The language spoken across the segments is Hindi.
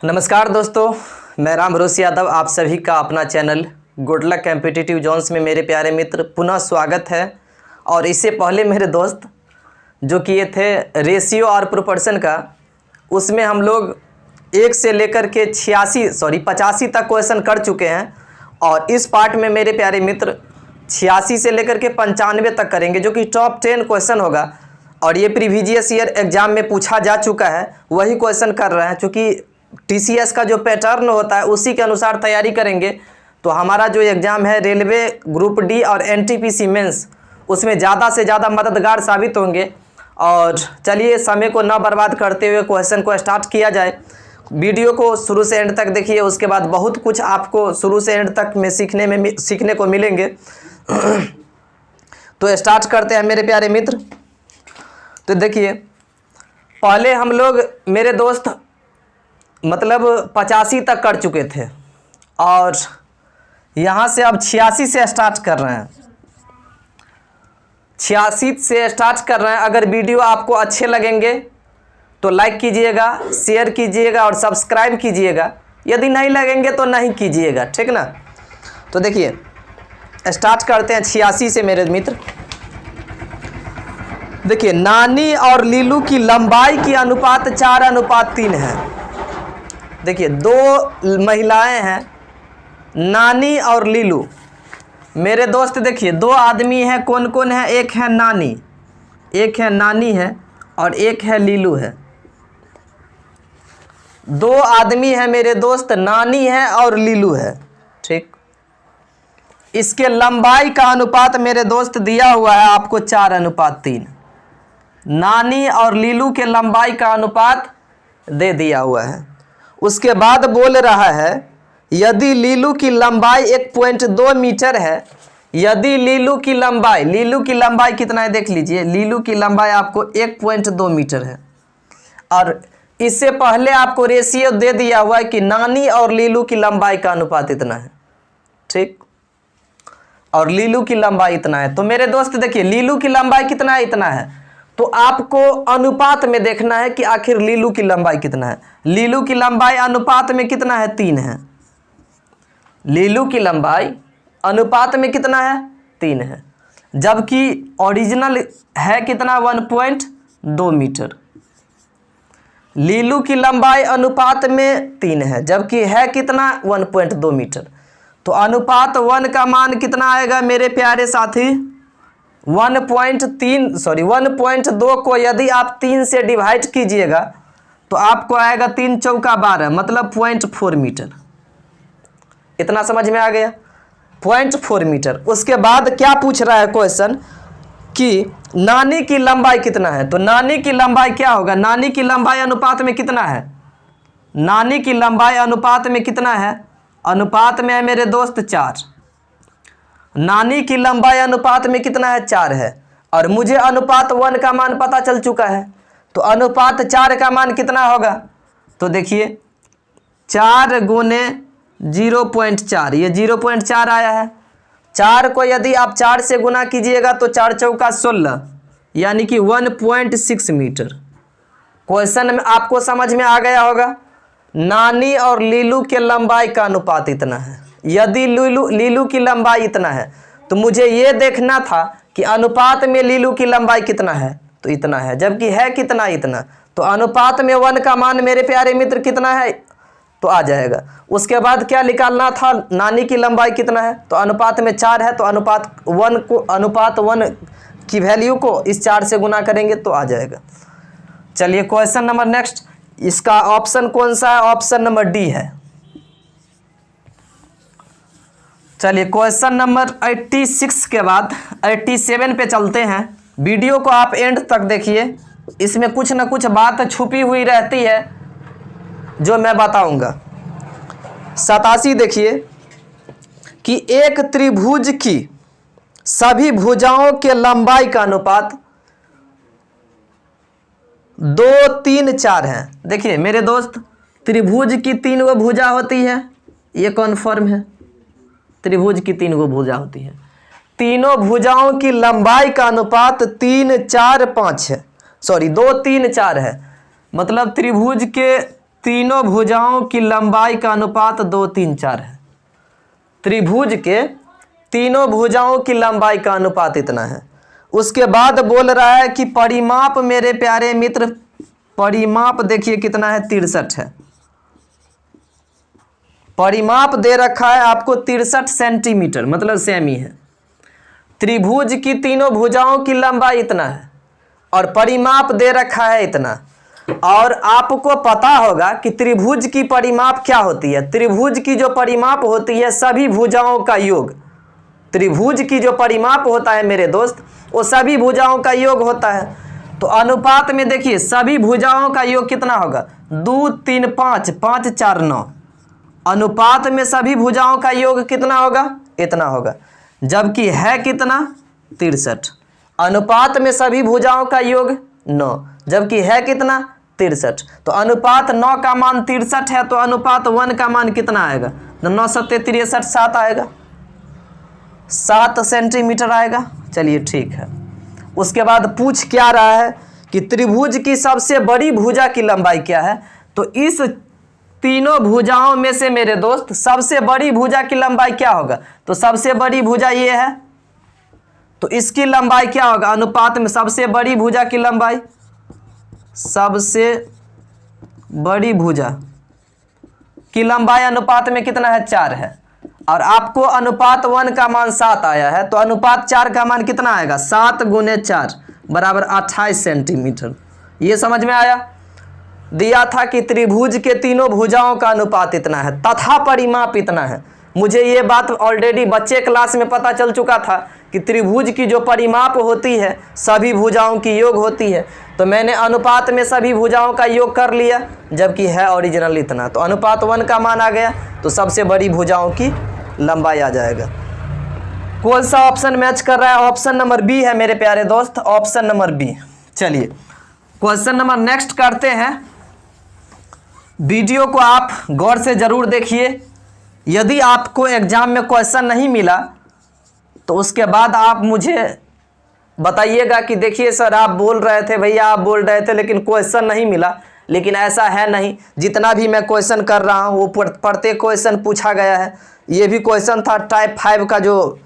नमस्कार दोस्तों, मैं राम भरोसे यादव आप सभी का अपना channel good luck competitive zones में मेरे प्यारे मित्र पुनः स्वागत है। और इससे पहले मेरे दोस्त जो किए थे रेशियो और प्रोपोर्शन का, उसमें हम लोग 1 से लेकर के 85 तक क्वेश्चन कर चुके हैं। और इस पार्ट में मेरे प्यारे मित्र 86 से लेकर के 95 तक करेंगे, जो कि टॉप 10 क्वेश्चन होगा। और ये प्रीवियस ईयर एग्जाम में पूछा जा चुका है, वही क्वेश्चन कर रहे हैं। चूँकि टीसीएस का जो पैटर्न होता है उसी के अनुसार तैयारी करेंगे, तो हमारा जो एग्ज़ाम है रेलवे ग्रुप डी और एनटीपीसी मेंस, उसमें ज़्यादा से ज़्यादा मददगार साबित होंगे। और चलिए समय को न बर्बाद करते हुए क्वेश्चन को स्टार्ट किया जाए। वीडियो को शुरू से एंड तक देखिए, उसके बाद बहुत कुछ आपको शुरू से एंड तक में सीखने को मिलेंगे। तो स्टार्ट करते हैं मेरे प्यारे मित्र। तो देखिए, पहले हम लोग मेरे दोस्त मतलब 85 तक कर चुके थे, और यहाँ से अब 86 से स्टार्ट कर रहे हैं। 86 से स्टार्ट कर रहे हैं। अगर वीडियो आपको अच्छे लगेंगे तो लाइक कीजिएगा, शेयर कीजिएगा और सब्सक्राइब कीजिएगा। यदि नहीं लगेंगे तो नहीं कीजिएगा, ठीक ना। तो देखिए, स्टार्ट करते हैं 86 से मेरे मित्र। देखिए, नानी और लीलू की लंबाई की अनुपात 4:3 है। देखिए, 2 महिलाएं हैं, नानी और लीलू। मेरे दोस्त देखिए, 2 आदमी हैं। कौन कौन है? एक है नानी है और एक है लीलू है। 2 आदमी हैं मेरे दोस्त, नानी है और लीलू है, ठीक। इसके लंबाई का अनुपात मेरे दोस्त दिया हुआ है आपको 4:3। नानी और लीलू के लंबाई का अनुपात दे दिया हुआ है। उसके बाद बोल रहा है, यदि लीलू की लंबाई 1.2 मीटर है, यदि लीलू की लंबाई कितना है देख लीजिए। लीलू की लंबाई आपको 1.2 मीटर है। और इससे पहले आपको रेशियो दे दिया हुआ है कि नानी और लीलू की लंबाई का अनुपात इतना है, ठीक। और लीलू की लंबाई इतना है। तो मेरे दोस्त देखिए, लीलू की लंबाई कितना है? इतना है। तो आपको अनुपात में देखना है कि आखिर लीलू की लंबाई कितना है। लीलू की लंबाई अनुपात में कितना है? 3 है। लीलू की लंबाई अनुपात में कितना है? 3 है। जबकि ओरिजिनल है कितना? 1.2 मीटर। लीलू की लंबाई अनुपात में 3 है, जबकि है कितना? 1.2 मीटर। तो अनुपात 1 का मान कितना आएगा मेरे प्यारे साथी? 1.2 को यदि आप 3 से डिवाइड कीजिएगा तो आपको आएगा 3 चौका 12, मतलब 0.4 मीटर। इतना समझ में आ गया? 0.4 मीटर। उसके बाद क्या पूछ रहा है क्वेश्चन कि नानी की लंबाई कितना है। तो नानी की लंबाई क्या होगा? नानी की लंबाई अनुपात में कितना है? नानी की लंबाई अनुपात में कितना है? अनुपात में है मेरे दोस्त 4। नानी की लंबाई अनुपात में कितना है? 4 है। और मुझे अनुपात 1 का मान पता चल चुका है, तो अनुपात 4 का मान कितना होगा? तो देखिए, 4 गुने 0.4, ये 0.4 आया है। 4 को यदि आप 4 से गुना कीजिएगा तो 4 चौका 16, यानी कि 1.6 मीटर। क्वेश्चन में आपको समझ में आ गया होगा। नानी और लीलू के लंबाई का अनुपात इतना है। यदि लीलू की लंबाई इतना है तो मुझे ये देखना था कि अनुपात में लीलू की लंबाई कितना है, तो इतना है। जबकि है कितना? इतना। तो अनुपात में 1 का मान मेरे प्यारे मित्र कितना है? तो आ जाएगा। उसके बाद क्या निकालना था? नानी की लंबाई कितना है? तो अनुपात में 4 है, तो अनुपात 1 की वैल्यू को इस 4 से गुना करेंगे तो आ जाएगा। चलिए, क्वेश्चन नंबर नेक्स्ट। इसका ऑप्शन कौन सा है? ऑप्शन नंबर डी है। चलिए, क्वेश्चन नंबर 86 के बाद 87 पे चलते हैं। वीडियो को आप एंड तक देखिए, इसमें कुछ ना कुछ बात छुपी हुई रहती है जो मैं बताऊंगा। 87 देखिए कि एक त्रिभुज की सभी भुजाओं के लंबाई का अनुपात 2, 3, 4 है। देखिए मेरे दोस्त, त्रिभुज की 3 गो भुजा होती है, ये कन्फर्म है। त्रिभुज की 3 गो भुजा होती है। तीनों भुजाओं की लंबाई का अनुपात 3, 4, 5 है। सॉरी 2, 3, 4 है। मतलब त्रिभुज के तीनों भुजाओं की लंबाई का अनुपात 2, 3, 4 है। त्रिभुज के तीनों भुजाओं की लंबाई का अनुपात इतना है। उसके बाद बोल रहा है कि परिमाप मेरे प्यारे मित्र, परिमाप देखिए कितना है, 63 है। परिमाप दे रखा है आपको 63 सेंटीमीटर, मतलब सेमी है। त्रिभुज की तीनों भुजाओं की लंबाई इतना है और परिमाप दे रखा है इतना। और आपको पता होगा कि त्रिभुज की परिमाप क्या होती है। त्रिभुज की जो परिमाप होती है सभी भुजाओं का योग। त्रिभुज की जो परिमाप होता है मेरे दोस्त, वो सभी भुजाओं का योग होता है। तो अनुपात में देखिए सभी भुजाओं का योग कितना होगा, 2, 3, 5, 5, 4, 9। अनुपात में सभी भुजाओं का योग कितना होगा, इतना होगा। जबकि है कितना, 63। अनुपात में सभी भुजाओं का योग 9, जबकि है कितना, 63। तो अनुपात 9 का मान 63 है, तो अनुपात 1 का मान कितना आएगा, तो 9 7 63 7 आएगा, 7 सेंटीमीटर आएगा। चलिए ठीक है। उसके बाद पूछ क्या रहा है कि त्रिभुज की सबसे बड़ी भुजा की लंबाई क्या है। तो इस तीनों भुजाओं में से मेरे दोस्त सबसे बड़ी भुजा की लंबाई क्या होगा, तो सबसे बड़ी भुजा ये है, तो इसकी लंबाई क्या होगा अनुपात में, सबसे बड़ी भुजा की लंबाई, सबसे बड़ी भुजा की लंबाई अनुपात में कितना है, 4 है। और आपको अनुपात 1 का मान 7 आया है, तो अनुपात 4 का मान कितना आएगा, 7 × 4 बराबर 28 सेंटीमीटर। ये समझ में आया। दिया था कि त्रिभुज के तीनों भुजाओं का अनुपात इतना है तथा परिमाप इतना है। मुझे ये बात ऑलरेडी बच्चे क्लास में पता चल चुका था कि त्रिभुज की जो परिमाप होती है सभी भुजाओं की योग होती है। तो मैंने अनुपात में सभी भुजाओं का योग कर लिया, जबकि है ओरिजिनल इतना। तो अनुपात 1 का मान आ गया, तो सबसे बड़ी भुजाओं की लंबाई आ जाएगा। कौन सा ऑप्शन मैच कर रहा है, ऑप्शन नंबर बी है मेरे प्यारे दोस्त, ऑप्शन नंबर बी। चलिए क्वेश्चन नंबर नेक्स्ट करते हैं। वीडियो को आप गौर से ज़रूर देखिए। यदि आपको एग्जाम में क्वेश्चन नहीं मिला तो उसके बाद आप मुझे बताइएगा कि देखिए सर आप बोल रहे थे, भैया आप बोल रहे थे लेकिन क्वेश्चन नहीं मिला। लेकिन ऐसा है नहीं, जितना भी मैं क्वेश्चन कर रहा हूँ वो प्रत्येक क्वेश्चन पूछा गया है। ये भी क्वेश्चन था टाइप 5 का, जो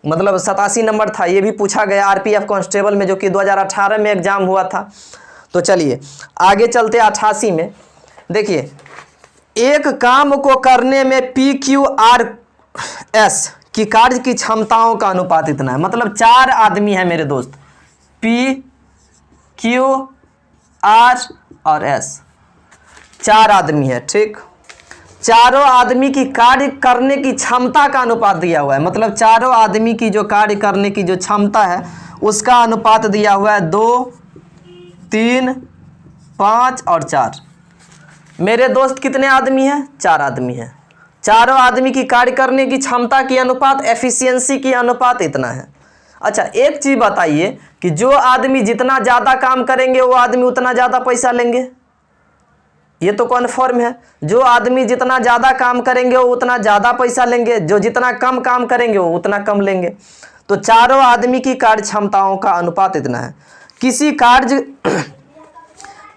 मतलब 87 नंबर था, ये भी पूछा गया आरपीएफ कांस्टेबल में, जो कि 2018 में एग्जाम हुआ था। तो चलिए आगे चलते 88 में। देखिए एक काम को करने में PQRS की कार्य की क्षमताओं का अनुपात इतना है। मतलब 4 आदमी है मेरे दोस्त, PQR और S, 4 आदमी है, ठीक। चारों आदमी की कार्य करने की क्षमता का अनुपात दिया हुआ है। मतलब चारों आदमी की जो कार्य करने की जो क्षमता है उसका अनुपात दिया हुआ है 2, 3, 5 और 4। मेरे दोस्त कितने आदमी हैं, 4 आदमी हैं। चारों आदमी की कार्य करने की क्षमता की अनुपात, एफिशिएंसी की अनुपात इतना है। अच्छा एक चीज़ बताइए कि जो आदमी जितना ज़्यादा काम करेंगे वो आदमी उतना ज़्यादा पैसा लेंगे, ये तो कन्फर्म है। जो आदमी जितना ज़्यादा काम करेंगे वो उतना ज़्यादा पैसा लेंगे, जो जितना कम काम करेंगे वो उतना कम लेंगे। तो चारों आदमी की कार्य क्षमताओं का अनुपात इतना है। किसी कार्य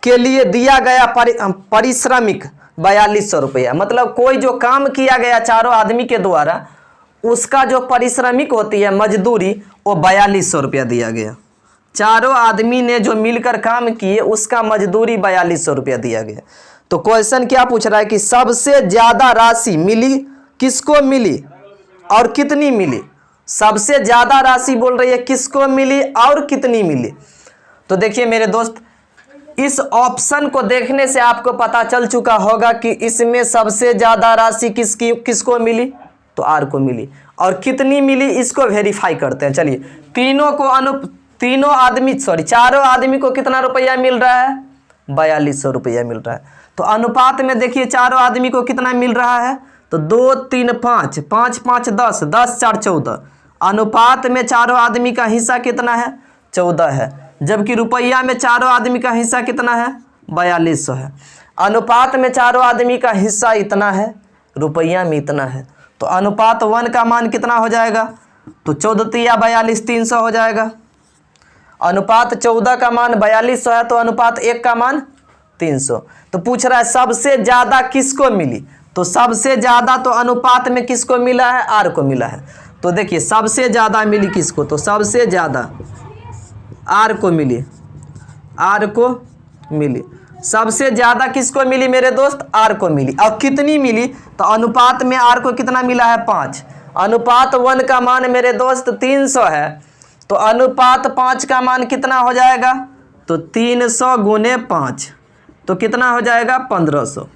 के लिए दिया गया पारिश्रमिक 4200 रुपया। मतलब कोई जो काम किया गया चारों आदमी के द्वारा उसका जो पारिश्रमिक होती है मजदूरी, वो 4200 रुपया दिया गया। चारों आदमी ने जो मिलकर काम किए उसका मजदूरी 4200 रुपया दिया गया। तो क्वेश्चन क्या पूछ रहा है कि सबसे ज़्यादा राशि मिली किसको मिली और कितनी मिली। सबसे ज़्यादा राशि बोल रही है किसको मिली और कितनी मिली। तो देखिए मेरे दोस्त, इस ऑप्शन को देखने से आपको पता चल चुका होगा कि इसमें सबसे ज़्यादा राशि किसको मिली, तो आर को मिली। और कितनी मिली इसको वेरीफाई करते हैं। चलिए चारों आदमी को कितना रुपया मिल रहा है, 4200 रुपया मिल रहा है। तो अनुपात में देखिए चारों आदमी को कितना मिल रहा है, तो 2, 3, 5, 5, 5, 10, 10, 4, 14। अनुपात में चारों आदमी का हिस्सा कितना है, 14 है। जबकि रुपया में चारों आदमी का हिस्सा कितना है, 4200 है। अनुपात में चारों आदमी का हिस्सा इतना है, रुपया में इतना है। तो अनुपात 1 का मान कितना हो जाएगा, तो 14 या 42 300 हो जाएगा। अनुपात 14 का मान 4200 है, तो अनुपात 1 का मान 300। तो पूछ रहा है सबसे ज़्यादा किसको मिली, तो सबसे ज़्यादा तो अनुपात में किसको मिला है, आर को मिला है। तो देखिए सबसे ज़्यादा मिली किसको, तो सबसे ज़्यादा आर को मिली, आर को मिली। सबसे ज़्यादा किसको मिली मेरे दोस्त, आर को मिली। और कितनी मिली, तो अनुपात में आर को कितना मिला है, 5। अनुपात 1 का मान मेरे दोस्त 300 है, तो अनुपात 5 का मान कितना हो जाएगा, तो 300 गुने 5, तो कितना हो जाएगा 1500।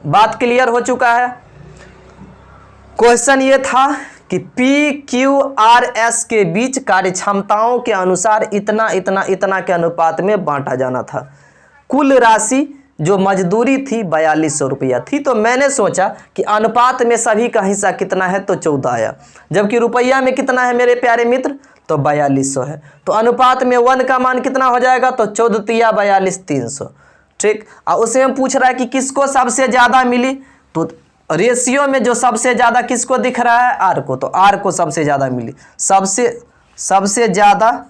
बात क्लियर हो चुका है। क्वेश्चन ये था कि पी क्यू आर एस के बीच कार्यक्षमताओं के अनुसार इतना इतना इतना के अनुपात में बांटा जाना था। कुल राशि जो मजदूरी थी 4200 रुपया थी। तो मैंने सोचा कि अनुपात में सभी का हिस्सा कितना है, तो 14 आया, जबकि रुपया में कितना है मेरे प्यारे मित्र, तो 4200 है। तो अनुपात में 1 का मान कितना हो जाएगा, तो 14 तिया 42 300। ठीक। और उसे हम पूछ रहा है कि किसको सबसे ज़्यादा मिली, तो रेशियो में जो सबसे ज़्यादा किसको दिख रहा है, आर को, तो आर को सबसे ज़्यादा मिली, सबसे ज़्यादा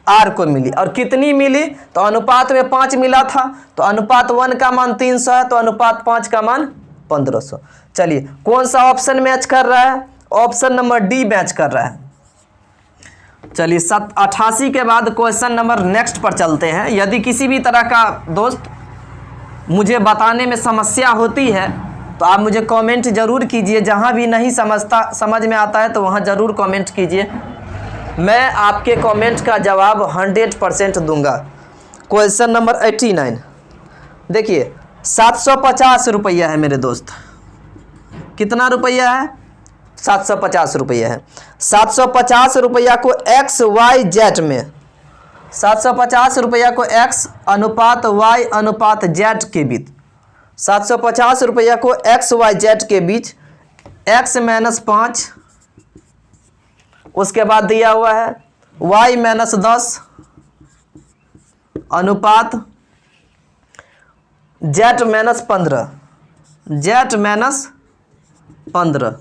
आर को मिली। और कितनी मिली, तो अनुपात में 5 मिला था, तो अनुपात 1 का मान 300 है, तो अनुपात 5 का मान 1500। चलिए कौन सा ऑप्शन मैच कर रहा है, ऑप्शन नंबर डी मैच कर रहा है। चलिए 88 के बाद क्वेश्चन नंबर नेक्स्ट पर चलते हैं। यदि किसी भी तरह का दोस्त मुझे बताने में समस्या होती है तो आप मुझे कमेंट जरूर कीजिए, जहाँ भी नहीं समझ में आता है तो वहाँ ज़रूर कमेंट कीजिए, मैं आपके कमेंट का जवाब 100% दूंगा। क्वेश्चन नंबर 89 देखिए 750 रुपया है मेरे दोस्त। कितना रुपया है, 750 रुपया है। 750 रुपया को एक्स वाई जेड में, 750 रुपया को एक्स अनुपात वाई अनुपात जेड के बीच, 750 रुपया को एक्स वाई जेड के बीच एक्स - 5, उसके बाद दिया हुआ है y - 10 अनुपात z - 15, z - 15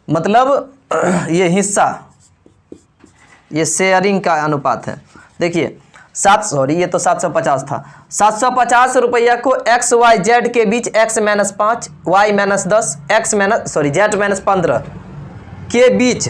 मतलब ये हिस्सा, ये शेयरिंग का अनुपात है। देखिए ये तो 750 था। 750 रुपया को एक्स वाई जेड के बीच x - 5 y - 10 z - 15 के बीच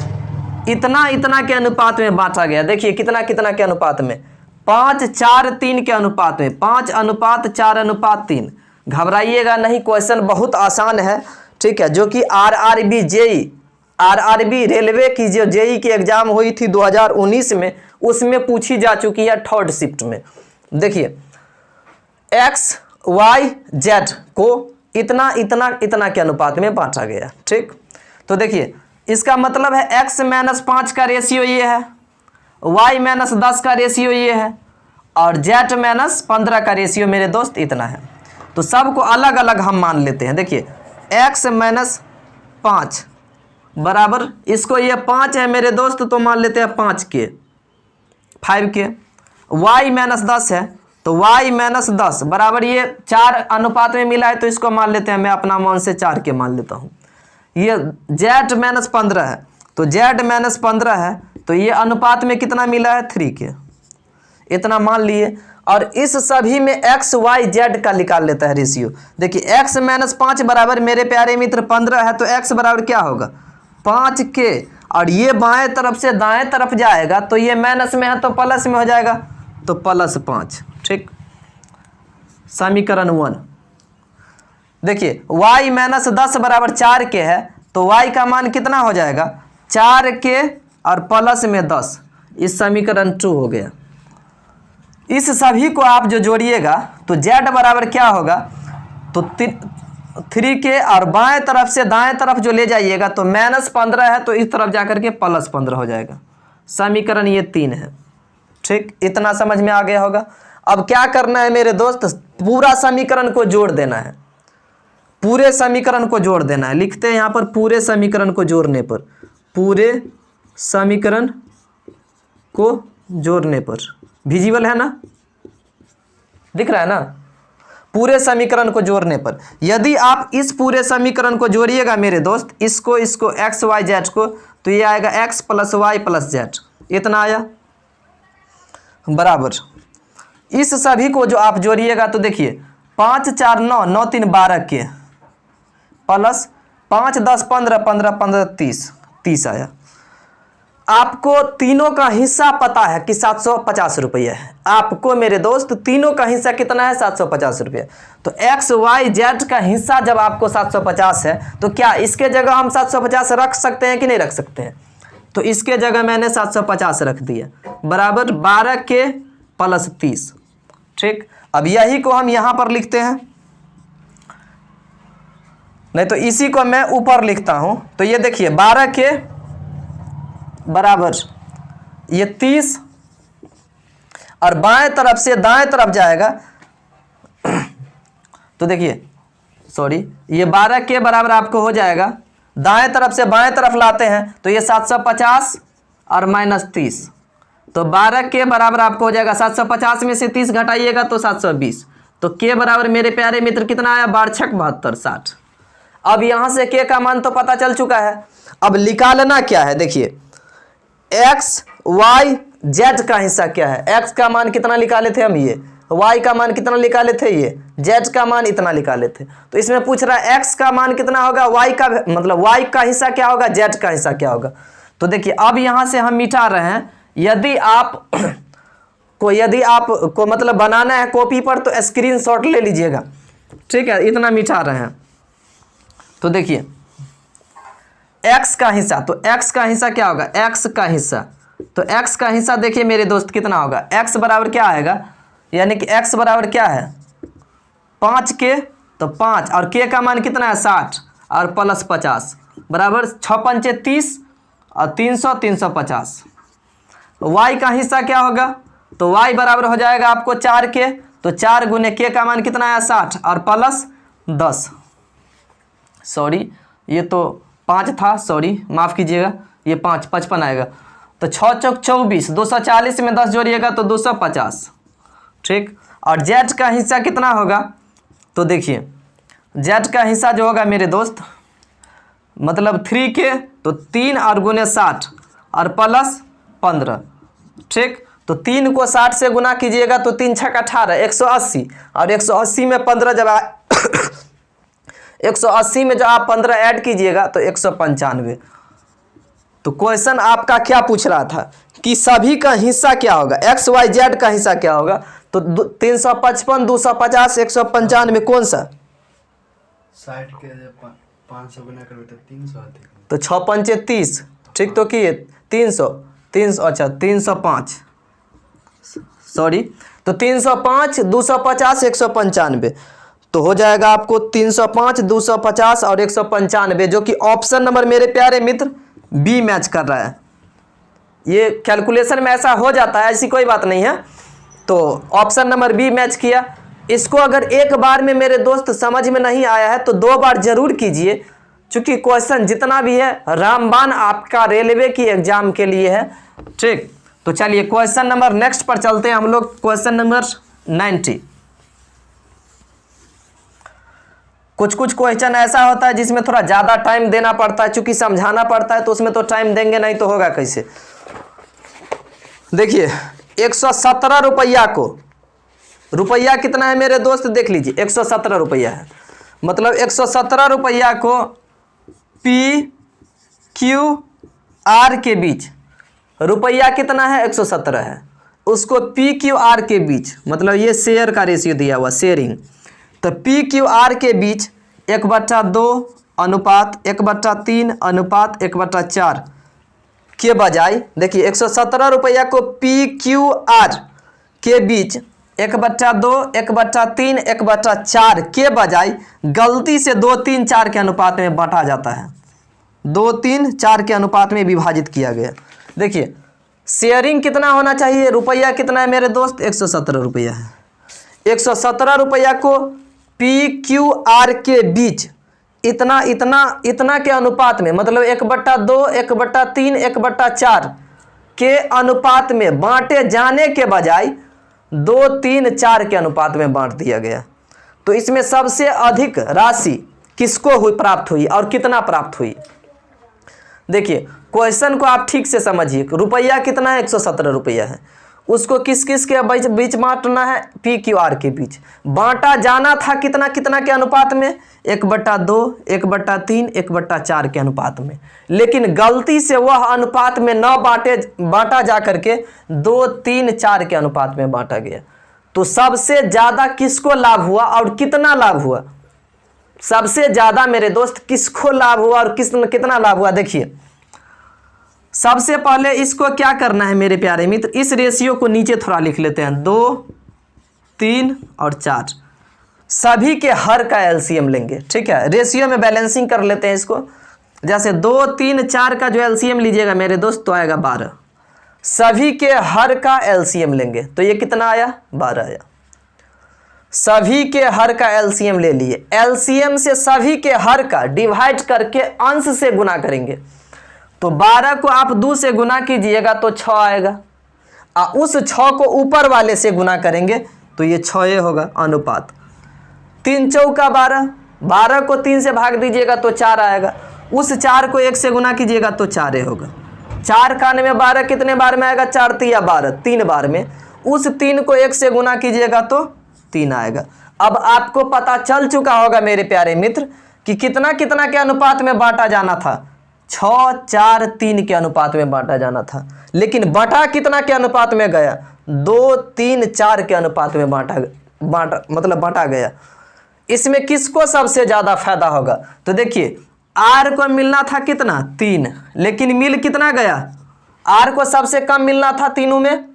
इतना इतना के अनुपात में बांटा गया। देखिए कितना कितना के अनुपात में, 5:4:3 के अनुपात में, 5:4:3। घबराइएगा नहीं, क्वेश्चन बहुत आसान है। ठीक है, जो कि आरआरबी जेई, आरआरबी रेलवे की जो जेई की एग्जाम हुई थी 2019 में, उसमें पूछी जा चुकी है 3rd शिफ्ट में। देखिए एक्स वाई जेड को इतना इतना इतना के अनुपात में बांटा गया। ठीक, तो देखिए इसका मतलब है x - 5 का रेशियो ये है, y - 10 का रेशियो ये है, और z - 15 का रेशियो मेरे दोस्त इतना है। तो सबको अलग अलग हम मान लेते हैं। देखिए x - 5 बराबर, इसको ये 5 है मेरे दोस्त, तो मान लेते हैं 5 के 5 के। y - 10 है, तो y - 10 बराबर ये 4 अनुपात में मिला है, तो इसको मान लेते हैं, मैं अपना मान से 4 के मान लेता हूँ। ये z - 15 है, तो z - 15 है, तो ये अनुपात में कितना मिला है, 3 के, इतना मान लिए। और इस सभी में x y z का निकाल लेता है रेशियो। देखिए x - 5 बराबर मेरे प्यारे मित्र 15 है, तो x बराबर क्या होगा, 5 के, और ये बाएं तरफ से दाएं तरफ जाएगा, तो ये माइनस में है तो प्लस में हो जाएगा, तो +5। ठीक, समीकरण 1। देखिए y - 10 बराबर 4 के है, तो y का मान कितना हो जाएगा, 4 के और प्लस में 10। इस समीकरण 2 हो गया। इस सभी को आप जो जोड़िएगा तो z बराबर क्या होगा, तो 3 के, और बाएं तरफ से दाएं तरफ जो ले जाइएगा तो -15 है, तो इस तरफ जाकर के +15 हो जाएगा। समीकरण ये 3 है। ठीक, इतना समझ में आ गया होगा। अब क्या करना है मेरे दोस्त, पूरा समीकरण को जोड़ देना है, पूरे समीकरण को जोड़ देना है। लिखते हैं यहाँ पर, पूरे समीकरण को जोड़ने पर, पूरे समीकरण को जोड़ने पर, विजिबल है ना, दिख रहा है ना, पूरे समीकरण को जोड़ने पर यदि आप इस पूरे समीकरण को जोड़िएगा मेरे दोस्त, इसको एक्स वाई जेड को, तो ये आएगा x + y + z, इतना आया बराबर। इस सभी को जो आप जोड़िएगा तो देखिए 5 4 9 9 3 12 के प्लस 5 10 15 15 15 30 30 आया। आपको तीनों का हिस्सा पता है कि 750 रुपये है। आपको मेरे दोस्त तीनों का हिस्सा कितना है? 750 रुपये। तो एक्स वाई जेड का हिस्सा जब आपको 750 है तो क्या इसके जगह हम 750 रख सकते हैं कि नहीं रख सकते हैं? तो इसके जगह मैंने 750 रख दिया बराबर 12 के प्लस 30। ठीक, अब यही को हम यहाँ पर लिखते हैं, नहीं तो इसी को मैं ऊपर लिखता हूँ। तो ये देखिए 12 के बराबर ये 30 और बाएं तरफ से दाएं तरफ जाएगा तो देखिए सॉरी ये 12 के बराबर आपको हो जाएगा, दाएं तरफ से बाएं तरफ लाते हैं तो ये 750 और माइनस 30, तो 12 के बराबर आपको हो जाएगा 750 में से 30 घटाइएगा तो 720। तो के बराबर मेरे प्यारे मित्र कितना आया? 12 छक 72 60। अब यहाँ से के का मान तो पता चल चुका है। अब निकालना क्या है? देखिए एक्स वाई जेड का हिस्सा क्या है? एक्स का मान कितना निकाले थे हम, ये वाई का मान कितना निकाले थे, ये जेड का मान इतना निकाले थे। तो इसमें पूछ रहा है एक्स का मान कितना होगा, वाई का मतलब वाई का हिस्सा क्या होगा, जेड का हिस्सा क्या होगा। तो देखिए अब यहाँ से हम मिटा रहे हैं। यदि आपको मतलब बनाना है कॉपी पर तो स्क्रीनशॉट ले लीजिएगा, ठीक है, इतना मिटा रहे हैं। तो देखिए x का हिस्सा, तो x का हिस्सा क्या होगा, x का हिस्सा, तो x का हिस्सा देखिए मेरे दोस्त कितना होगा, x बराबर क्या आएगा, यानी कि x बराबर क्या है 5 के, तो 5 और k का मान कितना है 60 और प्लस 50 बराबर 6 पंचे 30 और 300 350। y का हिस्सा क्या होगा, तो y बराबर हो जाएगा आपको 4 के, तो 4 गुने k का मान कितना है 60 और प्लस 10, सॉरी ये तो 5 था, सॉरी माफ़ कीजिएगा, ये 5 55 आएगा। तो 6 चौक 24, 240 में 10 जोड़िएगा तो 250। ठीक, और जेड का हिस्सा कितना होगा, तो देखिए जेड का हिस्सा जो होगा मेरे दोस्त मतलब 3 के, तो 3 और गुने 60 और प्लस 15। ठीक, तो 3 को 60 से गुना कीजिएगा तो 3 छक 18 180 और 180 में 15 जब 180 में जब आप 15 ऐड कीजिएगा तो 195। तो क्वेश्चन आपका क्या पूछ रहा था कि सभी का हिस्सा क्या होगा, एक्स वाई जेड का हिस्सा क्या होगा। तो 355 250 195 कौन सा 60 के 500 गुना करोगे तो 300 आते हैं, तो 6 पंचे 30। ठीक, तो किए 300 अच्छा 305 सॉरी, तो 305 250 195, तो हो जाएगा आपको 305 250 और 195, जो कि ऑप्शन नंबर मेरे प्यारे मित्र बी मैच कर रहा है। ये कैलकुलेशन में ऐसा हो जाता है, ऐसी कोई बात नहीं है। तो ऑप्शन नंबर बी मैच किया। इसको अगर एक बार में मेरे दोस्त समझ में नहीं आया है तो 2 बार जरूर कीजिए, क्योंकि क्वेश्चन जितना भी है रामबाण आपका रेलवे की एग्जाम के लिए है। ठीक, तो चलिए क्वेश्चन नंबर नेक्स्ट पर चलते हैं हम लोग। Question number 90। कुछ क्वेश्चन ऐसा होता है जिसमें थोड़ा ज़्यादा टाइम देना पड़ता है, चूंकि समझाना पड़ता है तो उसमें तो टाइम देंगे नहीं तो होगा कैसे। देखिए 117 रुपया को, रुपया कितना है मेरे दोस्त देख लीजिए, 117 रुपया है, मतलब 117 रुपया को पी क्यू आर के बीच, रुपया कितना है 117 है, उसको पी क्यू आर के बीच, मतलब ये शेयर का रेशियो दिया हुआ शेयरिंग, तो पी क्यू आर के बीच 1/2 अनुपात 1/3 अनुपात 1/4 के बजाय देखिए 117 रुपया को पी क्यू आर के बीच 1/2 1/3 1/4 के बजाय गलती से 2 3 4 के अनुपात में बांटा जाता है, 2 3 4 के अनुपात में विभाजित किया गया। देखिए शेयरिंग कितना होना चाहिए, रुपया कितना है मेरे दोस्त 117 रुपया है, 117 रुपया को पी क्यू आर के बीच इतना इतना इतना के अनुपात में, मतलब 1/2 1/3 1/4 के अनुपात में बांटे जाने के बजाय 2 3 4 के अनुपात में बांट दिया गया। तो इसमें सबसे अधिक राशि किसको हुई प्राप्त हुई और कितना प्राप्त हुई। देखिए क्वेश्चन को आप ठीक से समझिए, रुपया कितना है 117 रुपया है, उसको किस किस के बीच बीच बांटना है, पी क्यू आर के बीच। बांटा जाना था कितना कितना के अनुपात में, 1/2, 1/3, 1/4 के अनुपात में। लेकिन गलती से वह अनुपात में न बांटा जा करके 2, 3, 4 के अनुपात में बांटा गया। तो सबसे ज़्यादा किसको लाभ हुआ और कितना लाभ हुआ? सबसे ज़्यादा मेरे दोस्त किसको लाभ हुआ और कितना लाभ हुआ? देखिए, सबसे पहले इसको क्या करना है मेरे प्यारे मित्र, इस रेशियो को नीचे थोड़ा लिख लेते हैं। 2, 3 और 4 सभी के हर का एलसीएम लेंगे। ठीक है, रेशियो में बैलेंसिंग कर लेते हैं इसको। जैसे 2, 3, 4 का जो एलसीएम लीजिएगा मेरे दोस्त तो आएगा 12। सभी के हर का एलसीएम लेंगे तो ये कितना आया? 12 आया। सभी के हर का एलसीएम ले लिए। एलसीएम से सभी के हर का डिवाइड करके अंश से गुना करेंगे। तो 12 को आप 2 से गुना कीजिएगा तो 6 आएगा, और उस 6 को ऊपर वाले से गुना करेंगे तो ये 6 होगा अनुपात। 3 चौका 12, 12 को 3 से भाग दीजिएगा तो 4 आएगा। उस 4 को 1 से गुना कीजिएगा तो 4 होगा। 4 खाने में 12 कितने बार में आएगा? 4 तिया 12, 3 बार में। उस 3 को 1 से गुना कीजिएगा तो 3 आएगा। अब आपको पता चल चुका होगा मेरे प्यारे मित्र कि कितना कितना के अनुपात में बांटा जाना था। 6, 4, 3 के अनुपात में बांटा जाना था, लेकिन बटा कितना के अनुपात में गया? 2, 3, 4 के अनुपात में बांटा गया। इसमें किसको सबसे ज़्यादा फायदा होगा? तो देखिए, आर को मिलना था कितना? 3, लेकिन मिल कितना गया? आर को सबसे कम मिलना था तीनों में,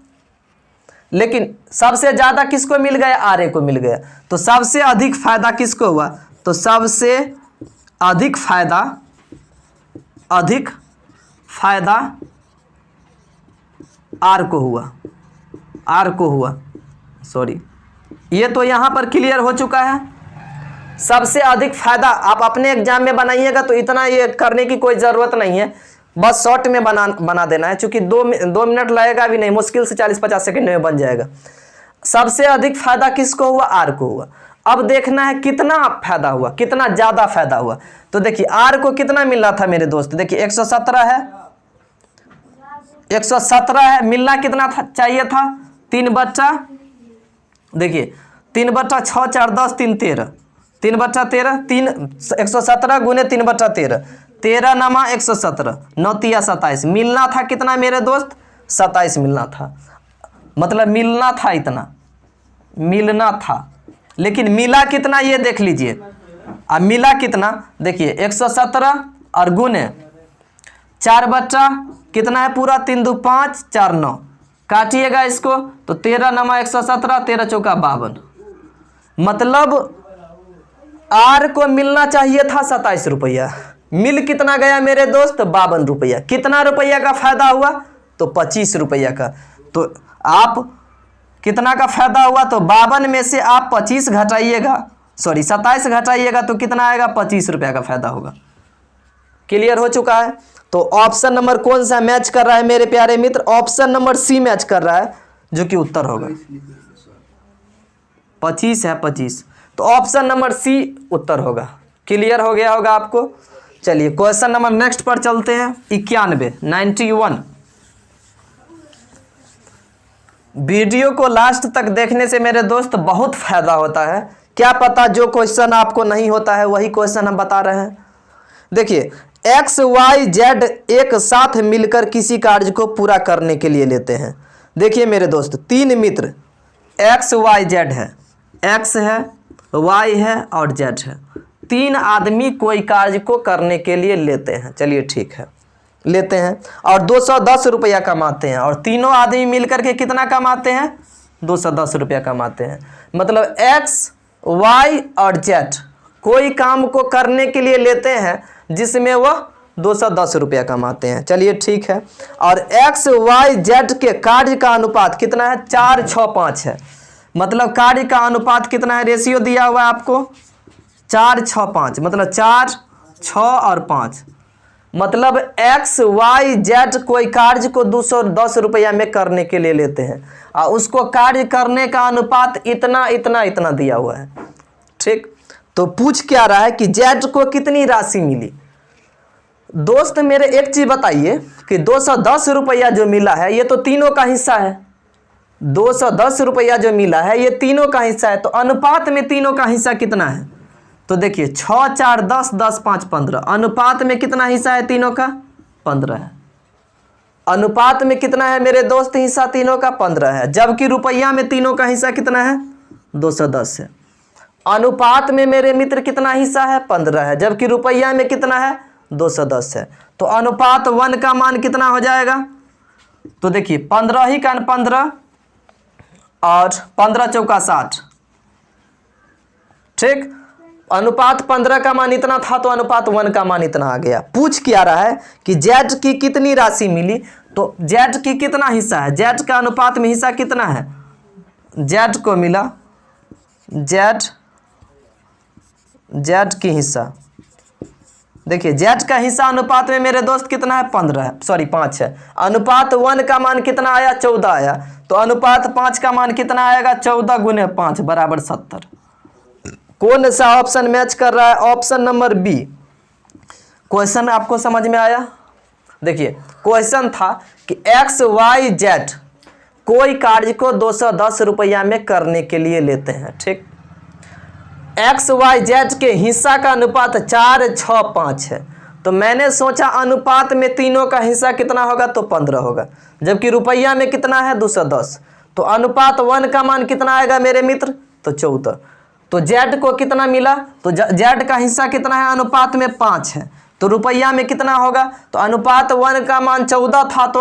लेकिन सबसे ज़्यादा किसको मिल गया? आर को मिल गया। तो सबसे अधिक फायदा किसको हुआ? तो सबसे अधिक फायदा आर को हुआ। सॉरी, ये तो यहाँ पर क्लियर हो चुका है। सबसे अधिक फायदा आप अपने एग्जाम में बनाइएगा तो इतना ये करने की कोई ज़रूरत नहीं है, बस शॉर्ट में बना देना है, क्योंकि 2 मिनट लगेगा भी नहीं, मुश्किल से 40-50 सेकंड में बन जाएगा। सबसे अधिक फायदा किसको हुआ? आर को हुआ। अब देखना है कितना फायदा हुआ, कितना ज़्यादा फायदा हुआ। तो देखिए, आर को कितना मिलना था मेरे दोस्त? देखिए 117 है, 117 है। मिलना कितना चाहिए था? 3/, देखिए 3/6, 4, 10, 3, 13, 3/13, 117 गुने 3/13, 13 नमा 117, 9 तिया 27। मिलना था कितना मेरे दोस्त? 27 मिलना था। मतलब मिलना था इतना, मिलना था, लेकिन मिला कितना ये देख लीजिए। अब मिला कितना? देखिए 117 और गुने 4/, कितना है पूरा? 3 2 5 4 9, काटिएगा इसको तो 13 नमा 117, 13 चौका 52। मतलब आर को मिलना चाहिए था 27 रुपया, मिल कितना गया मेरे दोस्त? 52 रुपया। कितना रुपया का फायदा हुआ? तो 25 रुपया का। तो आप कितना का फायदा हुआ? तो 52 में से आप 25 घटाइएगा, सॉरी 27 घटाइएगा तो कितना आएगा? 25 रुपया का फायदा होगा। क्लियर हो चुका है? तो ऑप्शन नंबर कौन सा मैच कर रहा है मेरे प्यारे मित्र? ऑप्शन नंबर सी मैच कर रहा है, जो कि उत्तर होगा। 25 है, 25, तो ऑप्शन नंबर सी उत्तर होगा। क्लियर हो गया होगा आपको। चलिए क्वेश्चन नंबर नेक्स्ट पर चलते हैं। 91 वीडियो को लास्ट तक देखने से मेरे दोस्त बहुत फायदा होता है। क्या पता जो क्वेश्चन आपको नहीं होता है वही क्वेश्चन हम बता रहे हैं। देखिए, एक्स वाई जेड एक साथ मिलकर किसी कार्य को पूरा करने के लिए लेते हैं। देखिए मेरे दोस्त, 3 मित्र एक्स वाई जेड है, एक्स है, वाई है और जेड है। 3 आदमी कोई कार्य को करने के लिए लेते हैं। चलिए ठीक है, लेते हैं और 210 रुपया कमाते हैं, और तीनों आदमी मिलकर के कितना कमाते हैं? 210 रुपया कमाते हैं। मतलब एक्स वाई और जेड कोई काम को करने के लिए लेते हैं जिसमें वह 210 रुपया कमाते हैं। चलिए ठीक है, और एक्स वाई जेड के कार्य का अनुपात कितना है? 4, 6, 5 है। मतलब कार्य का अनुपात कितना है? रेशियो दिया हुआ है आपको 4, 6, 5, मतलब 4, 6 और 5। मतलब एक्स वाई जेड कोई कार्य को 210 रुपया में करने के लिए लेते हैं, और उसको कार्य करने का अनुपात इतना इतना इतना दिया हुआ है। ठीक, तो पूछ क्या रहा है कि जेड को कितनी राशि मिली? दोस्त मेरे एक चीज बताइए कि 210 रुपया जो मिला है ये तो तीनों का हिस्सा है, 210 रुपया जो मिला है ये तीनों का हिस्सा है, तो अनुपात में तीनों का हिस्सा कितना है? तो देखिए 6 4 10 10 5 15, अनुपात में कितना हिस्सा है तीनों का? 15 है। अनुपात में कितना है मेरे दोस्त हिस्सा तीनों का? 15 है। जबकि रुपया में तीनों का हिस्सा कितना है? 210 है। अनुपात में मेरे मित्र कितना हिस्सा है? 15 है। जबकि रुपया में कितना है? 210 है। तो अनुपात 1 का मान कितना हो जाएगा? तो देखिए 15 ही का 15 और 15 चौका 60, ठीक। अनुपात 15 का मान इतना था तो अनुपात 1 का मान इतना आ गया। पूछ क्या रहा है कि जेड की कितनी राशि मिली, तो जेड की कितना हिस्सा है? जेड का अनुपात में हिस्सा कितना है? जेड को मिला, जेड की हिस्सा, देखिए जेड का हिस्सा अनुपात में मेरे दोस्त कितना है? 15 है, सॉरी 5 है। अनुपात 1 का मान कितना आया? 14 आया। तो अनुपात 5 का मान कितना आएगा? 14 गुने 5 बराबर 70। कौन सा ऑप्शन मैच कर रहा है? Option number B. क्वेश्चन आपको समझ में आया? देखिए क्वेश्चन था कि एक्स वाई जेड कोई कार्य को 210 रुपया में करने के लिए लेते हैं, ठीक। एक्स वाई जेड के हिस्सा का अनुपात 4 6 5 है। तो मैंने सोचा अनुपात में तीनों का हिस्सा कितना होगा? तो 15 होगा। जबकि रुपया में कितना है? 210। तो अनुपात 1 का मान कितना आएगा मेरे मित्र? तो 14। तो जेड को कितना मिला? तो जेड का हिस्सा कितना है? अनुपात में 5 है। तो रुपया में कितना होगा? तो अनुपात 1 का मान 14 था, तो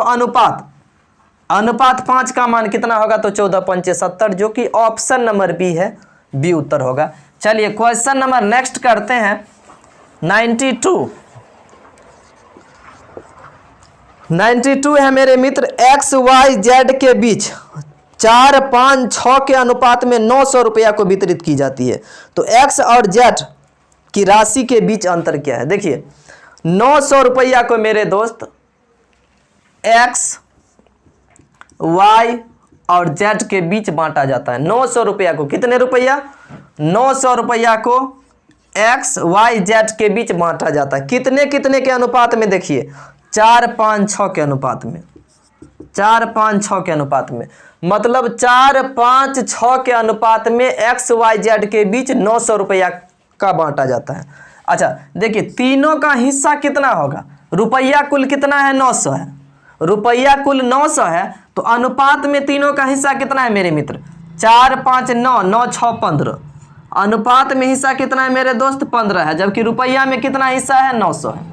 अनुपात 5 का मान कितना होगा? तो 14 पंचे 70, जो कि ऑप्शन नंबर बी है, बी उत्तर होगा। चलिए क्वेश्चन नंबर नेक्स्ट करते हैं 92 है मेरे मित्र। एक्स वाई जेड के बीच 4 5 6 के अनुपात में 900 रुपया को वितरित की जाती है। तो एक्स और जेड की राशि के बीच अंतर क्या है? देखिए 900 रुपया को मेरे दोस्त एक्स वाई और जेड के बीच बांटा जाता है। 900 रुपया को, कितने रुपया? 900 रुपया को एक्स वाई जेड के बीच बांटा जाता है। कितने कितने के अनुपात में? देखिए 4 5 6 के अनुपात में, 4 5 6 के अनुपात में, मतलब 4 5 6 के अनुपात में एक्स वाई जेड के बीच 900 रुपया का बांटा जाता है। अच्छा देखिए तीनों का हिस्सा कितना होगा? रुपया कुल कितना है? 900 है। रुपया कुल 900 है, तो अनुपात में तीनों का हिस्सा कितना है मेरे मित्र? 4 5 9 9 6 15। अनुपात में हिस्सा कितना है मेरे दोस्त? 15 है। जबकि रुपया में कितना हिस्सा है? 900 है।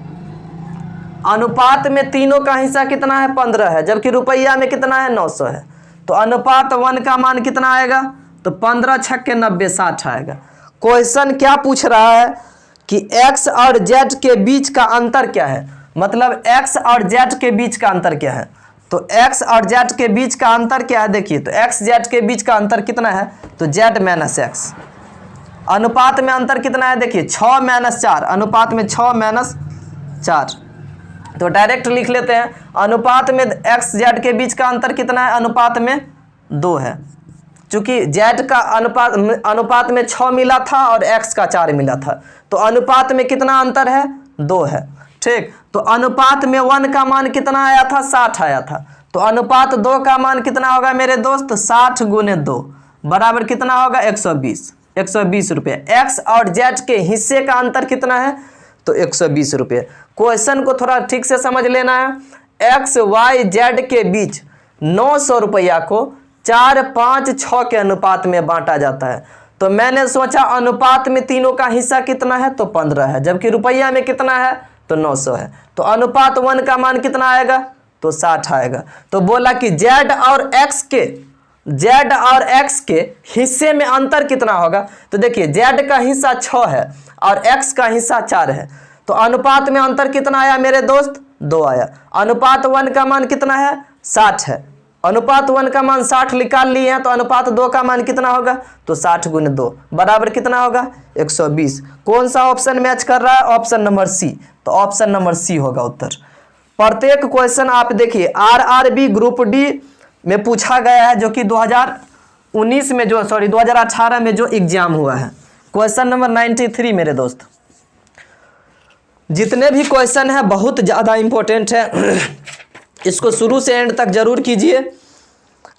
अनुपात में तीनों का हिस्सा कितना है? 15 है। जबकि रुपया में कितना है? 900 है। तो अनुपात 1 का मान कितना आएगा? तो 15 छक्के 90 60 आएगा। क्वेश्चन क्या पूछ रहा है कि एक्स और जेड के बीच का अंतर क्या है? मतलब एक्स और जेड के बीच का अंतर क्या है? तो एक्स और जेड के बीच का अंतर क्या है? देखिए तो एक्स जेड के बीच का अंतर कितना है? तो जेड माइनस एक्स। अनुपात में अंतर कितना है? देखिए 6 - 4, अनुपात में 6 - 4। तो डायरेक्ट लिख लेते हैं, अनुपात में एक्स जेड के बीच का अंतर कितना है? अनुपात में 2 है। चूंकि जेड का अनुपात में 6 मिला था और एक्स का 4 मिला था, तो अनुपात में कितना अंतर है? 2 है, ठीक। तो अनुपात में 1 का मान कितना आया था? 60 आया था। तो अनुपात 2 का मान कितना होगा मेरे दोस्त? 60 गुने 2 बराबर कितना होगा? 120 रुपये। एक्स और जेड के हिस्से का अंतर कितना है? तो 120 रुपये। क्वेश्चन को थोड़ा ठीक से समझ लेना है। एक्स वाई जेड के बीच 900 रुपया को 4 5 6 के अनुपात में बांटा जाता है। तो मैंने सोचा अनुपात में तीनों का हिस्सा कितना है? तो 15 है। जबकि रुपया में कितना है? तो 900 है। तो अनुपात 1 का मान कितना आएगा? तो 60 आएगा। तो बोला कि जेड और एक्स के हिस्से में अंतर कितना होगा? तो देखिए जेड का हिस्सा 6 है और एक्स का हिस्सा 4 है। तो अनुपात में अंतर कितना आया मेरे दोस्त? 2 आया। अनुपात 1 का मान कितना है? 60 है। अनुपात 1 का मान 60 निकाल लिए हैं, तो अनुपात 2 का मान कितना होगा? तो 60 गुने 2 बराबर कितना होगा? 120। कौन सा ऑप्शन मैच कर रहा है? Option number C. तो ऑप्शन नंबर सी होगा उत्तर। प्रत्येक क्वेश्चन आप देखिए आरआरबी ग्रुप डी में पूछा गया है, जो कि 2018 में जो एग्जाम हुआ है। क्वेश्चन नंबर 93 मेरे दोस्त। जितने भी क्वेश्चन है बहुत ज़्यादा इंपॉर्टेंट है, इसको शुरू से एंड तक जरूर कीजिए।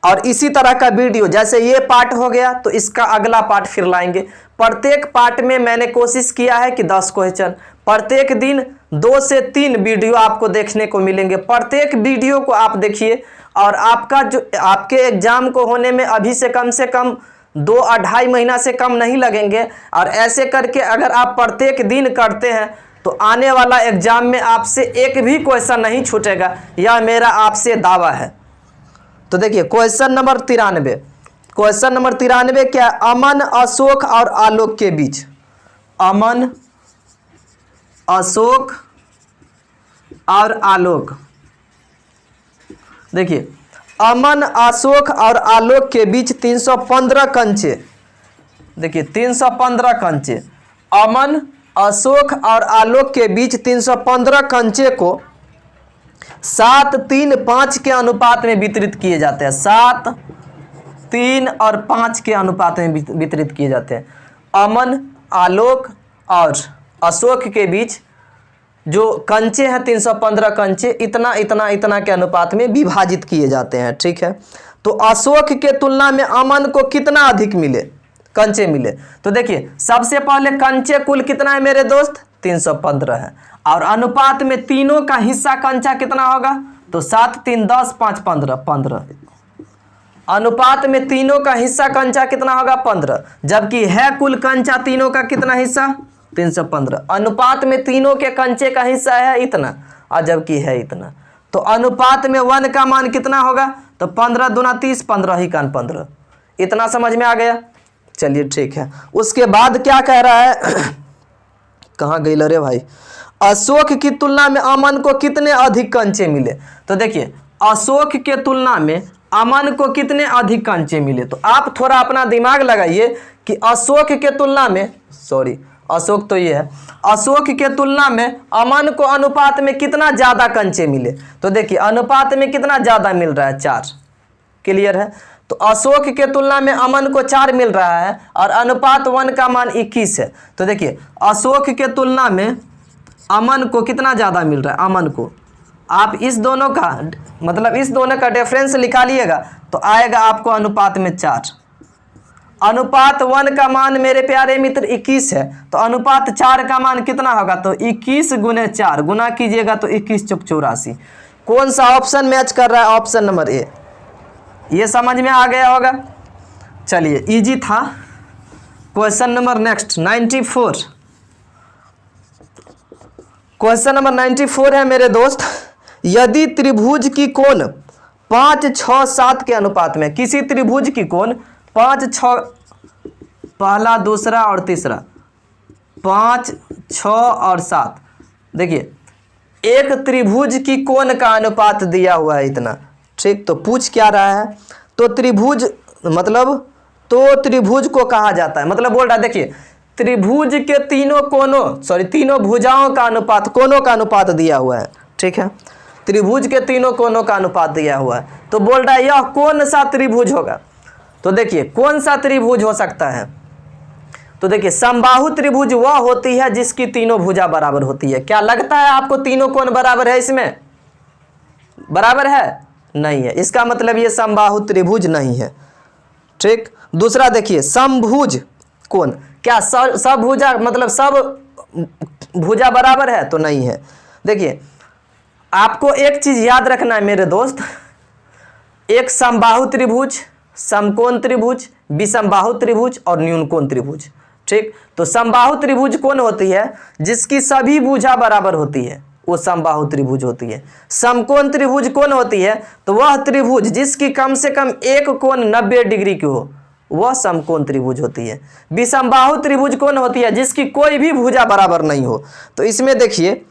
और इसी तरह का वीडियो, जैसे ये पार्ट हो गया तो इसका अगला पार्ट फिर लाएंगे। प्रत्येक पार्ट में मैंने कोशिश किया है कि 10 क्वेश्चन, प्रत्येक दिन 2 से 3 वीडियो आपको देखने को मिलेंगे। प्रत्येक वीडियो को आप देखिए और आपका जो आपके एग्जाम को होने में अभी से कम 2-2.5 महीना से कम नहीं लगेंगे। और ऐसे करके अगर आप प्रत्येक दिन करते हैं तो आने वाला एग्जाम में आपसे एक भी क्वेश्चन नहीं छूटेगा, यह मेरा आपसे दावा है। तो देखिए क्वेश्चन नंबर 93, क्वेश्चन नंबर 93 क्या है? अमन, अशोक और आलोक के बीच, अमन, अशोक और आलोक, देखिए अमन, अशोक और आलोक के बीच 315 कंचे, देखिए 315 कंचे, अमन, अशोक और आलोक के बीच 315 कंचे को 7, 3, 5 के अनुपात में वितरित किए जाते हैं। 7, 3 और 5 के अनुपात में वितरित किए जाते हैं। अमन, आलोक और अशोक के बीच जो कंचे हैं 315 कंचे इतना के अनुपात में विभाजित किए जाते हैं। ठीक है, तो अशोक के तुलना में अमन को कितना अधिक मिले, कंचे मिले? तो देखिए सबसे पहले कंचे कुल कितना है मेरे दोस्त? 315 है। और अनुपात में तीनों का हिस्सा कंचा कितना होगा? तो 7, 3, 10, 5, 15। अनुपात में तीनों का हिस्सा कंचा कितना होगा? 15। जबकि है कुल कंचा तीनों का कितना हिस्सा? 315। अनुपात में तीनों के कंचे का हिस्सा है इतना और जबकि है इतना। तो अनुपात में 1 का मान कितना होगा? तो 15 दूना 30, 15 ही कान 15। इतना समझ में आ गया? चलिए ठीक है। उसके बाद क्या कह रहा है कहाँ गई रे भाई? अशोक की तुलना में अमन को कितने अधिक कंचे मिले? तो देखिए अशोक के तुलना में अमन को कितने अधिक कंचे मिले? तो आप थोड़ा अपना दिमाग लगाइए कि अशोक के तुलना में, सॉरी अशोक तो ये है, अशोक के तुलना में अमन को अनुपात में कितना ज़्यादा कंचे मिले? तो देखिए अनुपात में कितना ज़्यादा मिल रहा है? 4। क्लियर है? तो अशोक के तुलना में अमन को 4 मिल रहा है और अनुपात 1 का मान 21 है। तो देखिए अशोक के तुलना में अमन को कितना ज़्यादा मिल रहा है? अमन को आप इस दोनों का मतलब इस दोनों का डिफरेंस निकालिएगा तो आएगा आपको अनुपात में 4। अनुपात 1 का मान मेरे प्यारे मित्र 21 है, तो अनुपात 4 का मान कितना होगा? तो 21 गुने 4 गुना कीजिएगा तो 21 चौक 84। कौन सा ऑप्शन मैच कर रहा है? Option number A. ये समझ में आ गया होगा? चलिए इजी था। Question number next 94, question number 94 है मेरे दोस्त। यदि त्रिभुज की कोण 5, 6, 7 के अनुपात में, किसी त्रिभुज की कोण 5, 6, पहला, दूसरा और तीसरा, 5, 6 और 7, देखिए एक त्रिभुज की कोण का अनुपात दिया हुआ है इतना। ठीक, तो पूछ क्या रहा है? तो त्रिभुज मतलब तो त्रिभुज को कहा जाता है, मतलब बोल रहा है देखिए त्रिभुज के तीनों भुजाओं का अनुपात, कोनों का अनुपात दिया हुआ है। ठीक है, त्रिभुज के तीनों कोनों का अनुपात दिया हुआ है। तो बोल रहा है यह कौन सा त्रिभुज होगा? तो देखिए कौन सा त्रिभुज हो सकता है? तो देखिए समबाहु त्रिभुज वह होती है जिसकी तीनों भुजा बराबर होती है। क्या लगता है आपको तीनों कोण बराबर है? इसमें बराबर है? नहीं है, इसका मतलब ये समबाहु त्रिभुज नहीं है। ठीक, दूसरा देखिए समभुज कोण, क्या सब भुजा मतलब सब भुजा बराबर है? तो नहीं है। देखिए आपको एक चीज याद रखना है मेरे दोस्त, एक समबाहु त्रिभुज, समकोण त्रिभुज, विषमबाहु त्रिभुज और न्यूनकोण त्रिभुज। ठीक, तो समबाहु त्रिभुज कौन होती है? जिसकी सभी भुजा बराबर होती है, वो समबाहु त्रिभुज होती है। समकोण त्रिभुज कौन होती है? तो वह त्रिभुज जिसकी कम से कम एक कोण 90 डिग्री की हो, वह समकोण त्रिभुज होती है। विषमबाहु त्रिभुज कौन होती है? जिसकी कोई भी भुजा बराबर नहीं हो। तो इसमें देखिए,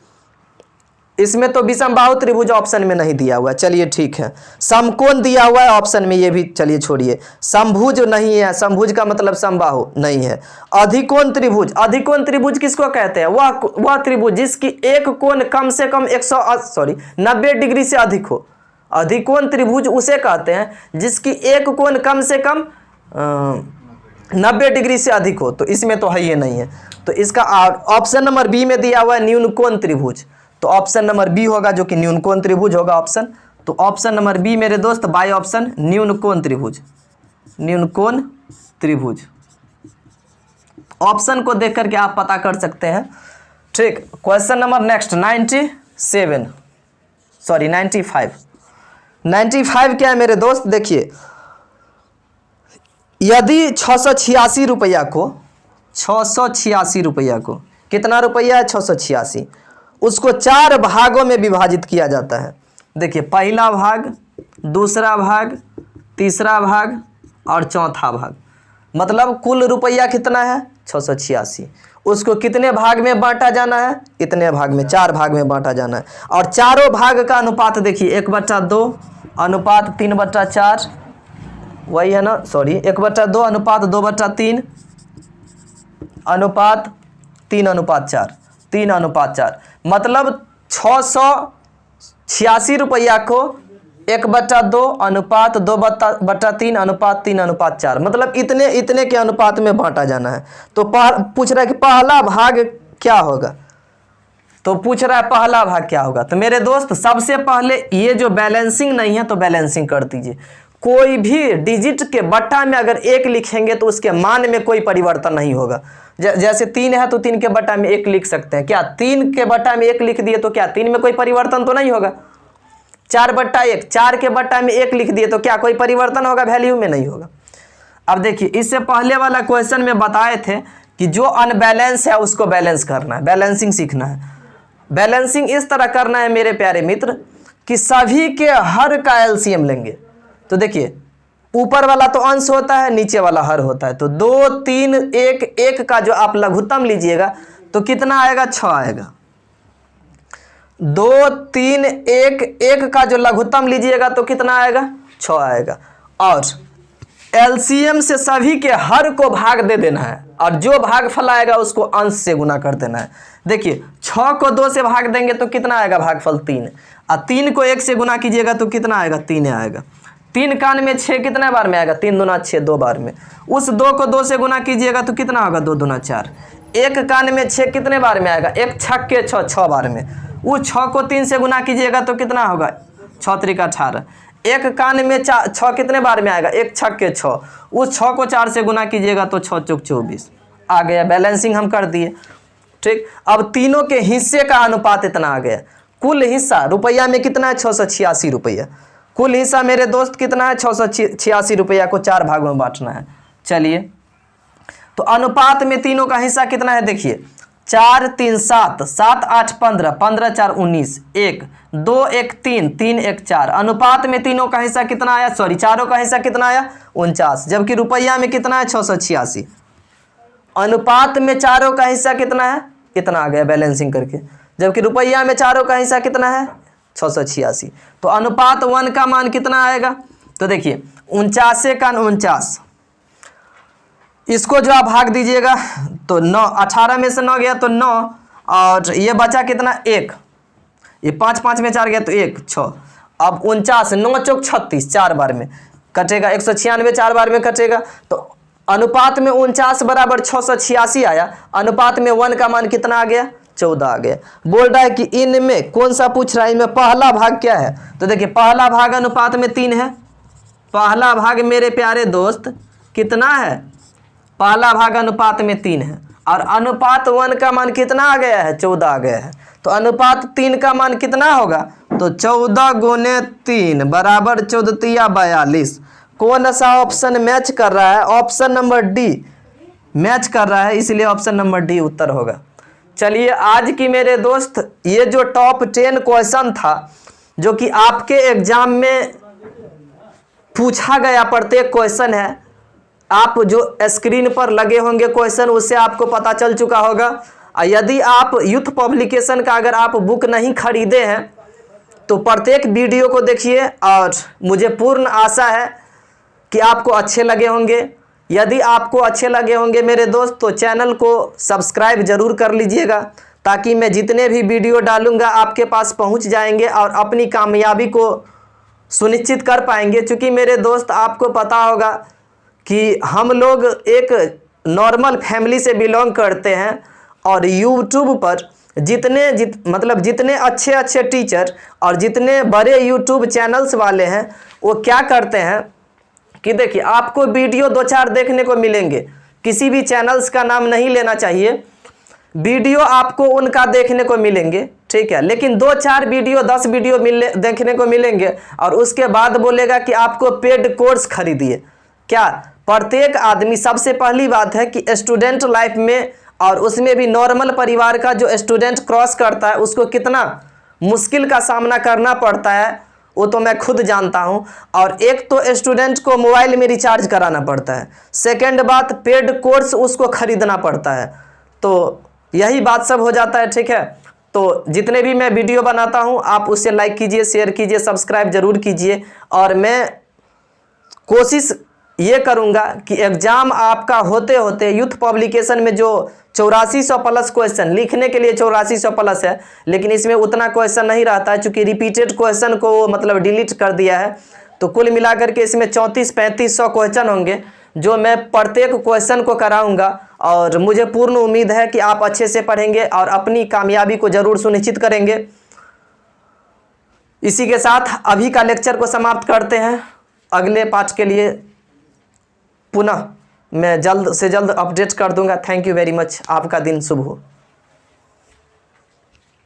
इसमें तो विषमबाहु त्रिभुज ऑप्शन में नहीं दिया हुआ है। चलिए ठीक है, समकोण दिया हुआ है ऑप्शन में, ये भी चलिए छोड़िए। समभुज नहीं है, समभुज का मतलब समबाहु नहीं है। अधिकोण त्रिभुज, अधिकोण त्रिभुज किसको कहते हैं? वह त्रिभुज जिसकी एक कोण कम से कम 90 डिग्री से अधिक हो। अधिकोण त्रिभुज उसे कहते हैं जिसकी एक कोण कम से कम 90 डिग्री से अधिक हो। तो इसमें तो है ये नहीं है। तो इसका ऑप्शन नंबर बी में दिया हुआ है न्यूनकोण त्रिभुज, तो ऑप्शन नंबर बी होगा जो कि न्यूनकोण त्रिभुज होगा ऑप्शन। तो तो ऑप्शन नंबर बी मेरे दोस्त बाई ऑप्शन न्यून कोण त्रिभुज, न्यून कोण त्रिभुज। ऑप्शन को देख करके आप पता कर सकते हैं। ठीक, क्वेश्चन नंबर नेक्स्ट 95 क्या है मेरे दोस्त, देखिए यदि 686 रुपया को 686 रुपया को कितना रुपया है 686, उसको 4 भागों में विभाजित किया जाता है। देखिए पहला भाग, दूसरा भाग, तीसरा भाग और चौथा भाग, मतलब कुल रुपया कितना है 686। उसको कितने भाग में बांटा जाना है, इतने भाग में, 4 भाग में बांटा जाना है। और चारों भाग का अनुपात देखिए 1/2 अनुपात 3/4, वही है ना, सॉरी 1/2 अनुपात 2/3 अनुपात 3/4, 3/4, मतलब 686 रुपया को 1/2 अनुपात 2/3 अनुपात 3/4, मतलब इतने के अनुपात में बांटा जाना है। तो पूछ रहा है कि पहला भाग क्या होगा, तो पूछ रहा है पहला भाग क्या होगा। तो मेरे दोस्त सबसे पहले ये जो बैलेंसिंग नहीं है तो बैलेंसिंग कर दीजिए। कोई भी डिजिट के बट्टा में अगर 1 लिखेंगे तो उसके मान में कोई परिवर्तन नहीं होगा। जैसे 3 है तो 3 के बट्टा में 1 लिख सकते हैं, क्या 3 के बट्टा में 1 लिख दिए तो क्या 3 में कोई परिवर्तन तो नहीं होगा। 4/1, 4 के बट्टा में 1 लिख दिए तो क्या कोई परिवर्तन होगा, वैल्यू में नहीं होगा। अब देखिए इससे पहले वाला क्वेश्चन में बताए थे कि जो अनबैलेंस है उसको बैलेंस करना है, बैलेंसिंग सीखना है। बैलेंसिंग इस तरह करना है मेरे प्यारे मित्र कि सभी के हर का एलसीएम लेंगे। तो देखिए ऊपर वाला तो अंश होता है, नीचे वाला हर होता है। तो 2 3 1 1 का जो आप लघुत्तम लीजिएगा तो कितना आएगा, 6 आएगा। 2 3 1 1 का जो लघुत्तम लीजिएगा तो कितना आएगा, 6 आएगा। और एलसीएम से सभी के हर को भाग दे देना है और जो भागफल आएगा उसको अंश से गुना कर देना है। देखिए 6 को 2 से भाग देंगे तो कितना आएगा भागफल 3, और 3 को 1 से गुना कीजिएगा तो कितना आएगा, 3 आएगा। 3 कान में 6 कितने बार में आएगा, 3 दूना 6, 2 बार में। उस 2 को 2 से गुना कीजिएगा तो कितना होगा, 2 दूना 4। 1 कान में 6 कितने बार में आएगा, 1 छक्के 6, 6 बार में। उस 6 को 3 से गुना कीजिएगा तो कितना होगा, 6 त्रिका 18। 1 कान में 6 कितने बार में आएगा, 1 छक्के 6। उस 6 को 4 से गुना कीजिएगा तो 6 चौक 24 आ गया। बैलेंसिंग हम कर दिए। ठीक, अब तीनों के हिस्से का अनुपात इतना आ गया। कुल हिस्सा रुपया में कितना है, 686 रुपया। कुल हिस्सा मेरे दोस्त कितना है, 686 रुपया को 4 भागों में बांटना है। चलिए तो अनुपात में तीनों का हिस्सा कितना है, देखिए 4 3 7, 7 8 15, 15 4 19, 1 2 1 3, 3 1 4। अनुपात में तीनों का हिस्सा कितना आया, सॉरी चारों का हिस्सा कितना आया, 49, जबकि रुपया में कितना है, 686। अनुपात में चारों का हिस्सा कितना है, इतना आ गया बैलेंसिंग करके, जबकि रुपया में चारों का हिस्सा कितना है, 686। तो अनुपात 1 का मान कितना आएगा, तो देखिए 49 का 49, इसको जो आप भाग दीजिएगा तो 9, 18 में से 9 गया तो 9, और ये बचा कितना 1, ये 5 5 में 4 गया तो 1 6। अब 49, 9 चौक 36, 4 बार में कटेगा, 196 4 बार में कटेगा। तो अनुपात में 49 बराबर 686 आया। अनुपात में 1 का मान कितना आ गया, 14 आ गया। बोल रहा है कि इनमें कौन सा पूछ रहा है, इनमें पहला भाग क्या है। तो देखिए पहला भाग अनुपात में 3 है। पहला भाग मेरे प्यारे दोस्त कितना है, पहला भाग अनुपात में 3 है, और अनुपात 1 का मान कितना आ गया है, 14 आ गया है। तो अनुपात 3 का मान कितना होगा, तो 14 गुने 3 बराबर 14 42। कौन सा ऑप्शन मैच कर रहा है, ऑप्शन नंबर डी मैच कर रहा है, इसलिए ऑप्शन नंबर डी उत्तर होगा। चलिए आज की मेरे दोस्त ये जो टॉप 10 क्वेश्चन था जो कि आपके एग्जाम में पूछा गया प्रत्येक क्वेश्चन है, आप जो स्क्रीन पर लगे होंगे क्वेश्चन उससे आपको पता चल चुका होगा। यदि आप यूथ पब्लिकेशन का अगर आप बुक नहीं खरीदे हैं तो प्रत्येक वीडियो को देखिए, और मुझे पूर्ण आशा है कि आपको अच्छे लगे होंगे। यदि आपको अच्छे लगे होंगे मेरे दोस्त तो चैनल को सब्सक्राइब जरूर कर लीजिएगा, ताकि मैं जितने भी वीडियो डालूंगा आपके पास पहुंच जाएंगे और अपनी कामयाबी को सुनिश्चित कर पाएंगे। क्योंकि मेरे दोस्त आपको पता होगा कि हम लोग एक नॉर्मल फैमिली से बिलोंग करते हैं और यूट्यूब पर जितने अच्छे अच्छे टीचर और जितने बड़े यूट्यूब चैनल्स वाले हैं वो क्या करते हैं कि देखिए आपको वीडियो 2-4 देखने को मिलेंगे, किसी भी चैनल्स का नाम नहीं लेना चाहिए, वीडियो आपको उनका देखने को मिलेंगे, ठीक है, लेकिन 2-4 वीडियो 10 वीडियो देखने को मिलेंगे और उसके बाद बोलेगा कि आपको पेड कोर्स खरीदिए। क्या प्रत्येक आदमी, सबसे पहली बात है कि स्टूडेंट लाइफ में और उसमें भी नॉर्मल परिवार का जो स्टूडेंट क्रॉस करता है उसको कितना मुश्किल का सामना करना पड़ता है वो तो मैं खुद जानता हूं। और एक तो स्टूडेंट को मोबाइल में रिचार्ज कराना पड़ता है, सेकंड बात पेड कोर्स उसको खरीदना पड़ता है, तो यही बात सब हो जाता है, ठीक है। तो जितने भी मैं वीडियो बनाता हूं आप उससे लाइक कीजिए, शेयर कीजिए, सब्सक्राइब जरूर कीजिए। और मैं कोशिश ये करूंगा कि एग्जाम आपका होते होते यूथ पब्लिकेशन में जो 8400 प्लस क्वेश्चन लिखने के लिए 8400 प्लस है, लेकिन इसमें उतना क्वेश्चन नहीं रहता है चूंकि रिपीटेड क्वेश्चन को मतलब डिलीट कर दिया है, तो कुल मिलाकर के इसमें 3400-3500 क्वेश्चन होंगे जो मैं प्रत्येक क्वेश्चन को कराऊंगा। और मुझे पूर्ण उम्मीद है कि आप अच्छे से पढ़ेंगे और अपनी कामयाबी को जरूर सुनिश्चित करेंगे। इसी के साथ अभी का लेक्चर को समाप्त करते हैं। अगले पाठ के लिए पुनः मैं जल्द से जल्द अपडेट कर दूंगा। Thank you very much. आपका दिन शुभ हो।